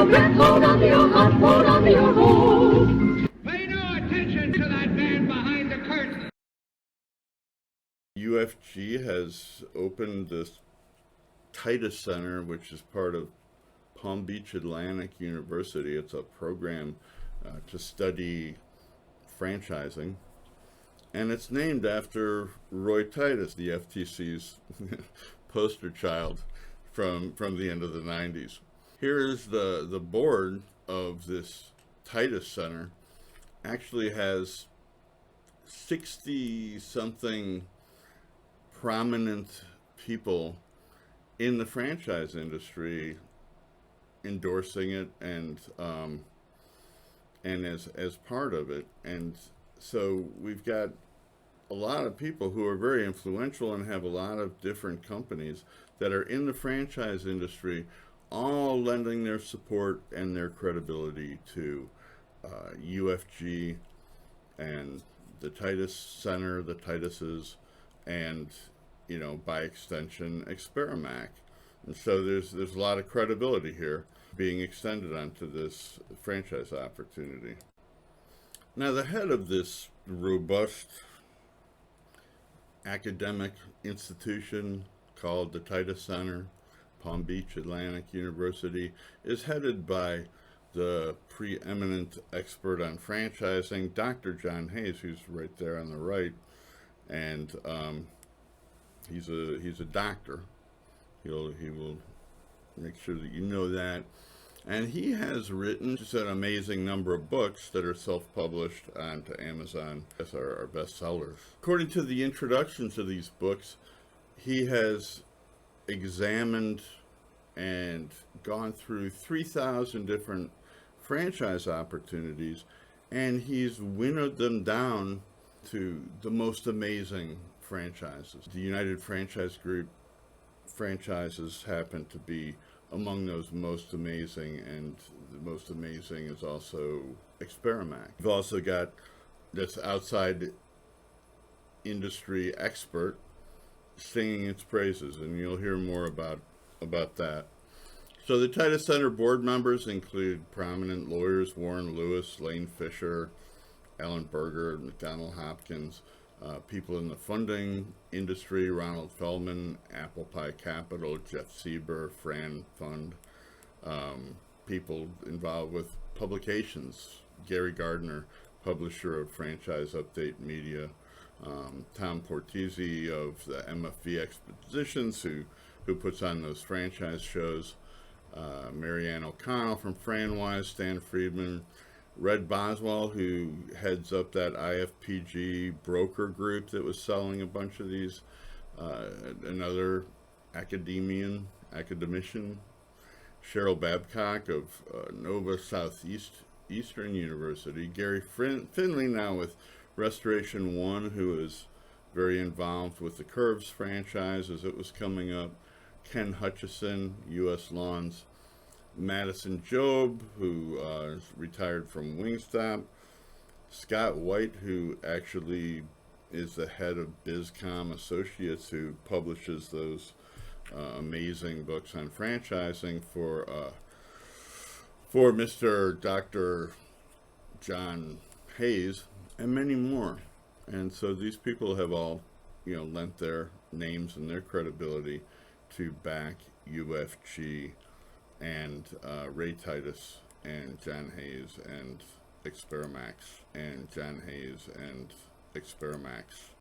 your breath, hold on to your heart, hold on to your home. Pay no attention to that man behind the curtain. UFG has opened this Titus Center, which is part of Palm Beach Atlantic University. It's a program to study franchising, and it's named after Ray Titus, the FTC's poster child from the end of the 90s. Here is the board of this Titus Center. Actually has 60-something prominent people in the franchise industry endorsing it and as part of it. And so we've got a lot of people who are very influential and have a lot of different companies that are in the franchise industry, all lending their support and their credibility to UFG and the Titus Center, the Tituses, and, you know, by extension, Experimac. And so there's a lot of credibility here being extended onto this franchise opportunity. Now, the head of this robust academic institution called the Titus Center, Palm Beach Atlantic University, is headed by the preeminent expert on franchising, Dr. John Hayes, who's right there on the right, and he's a doctor. He will make sure that you know that. And he has written just an amazing number of books that are self-published onto Amazon as our bestsellers. According to the introduction to these books, he has examined and gone through 3,000 different franchise opportunities, and he's winnowed them down to the most amazing franchises. The United Franchise Group franchises happen to be among those most amazing, and the most amazing is also Experimac. We've also got this outside industry expert singing its praises, and you'll hear more about that. So the Titus Center board members include prominent lawyers Warren Lewis, Lane Fisher, Alan Berger, McDonald Hopkins, people in the funding industry, Ronald Feldman, Apple Pie Capital, Jeff Sieber, Fran Fund, people involved with publications, Gary Gardner, publisher of Franchise Update Media, Tom Portese of the MFV Expositions, who puts on those franchise shows, Marianne O'Connell from FranWise, Stan Friedman, Red Boswell, who heads up that IFPG broker group that was selling a bunch of these, another academician, Cheryl Babcock of Nova Southeastern University, Gary Finley now with Restoration One, who is very involved with the Curves franchise as it was coming up, Ken Hutchison, U.S. Lawns, Madison Job, who is retired from Wingstop, Scott White, who actually is the head of BizCom Associates, who publishes those amazing books on franchising for Mr. Dr. John Hayes, and many more. And so these people have all, you know, lent their names and their credibility to back UFG and Ray Titus and John Hayes and Experimax and John Hayes and Experimax.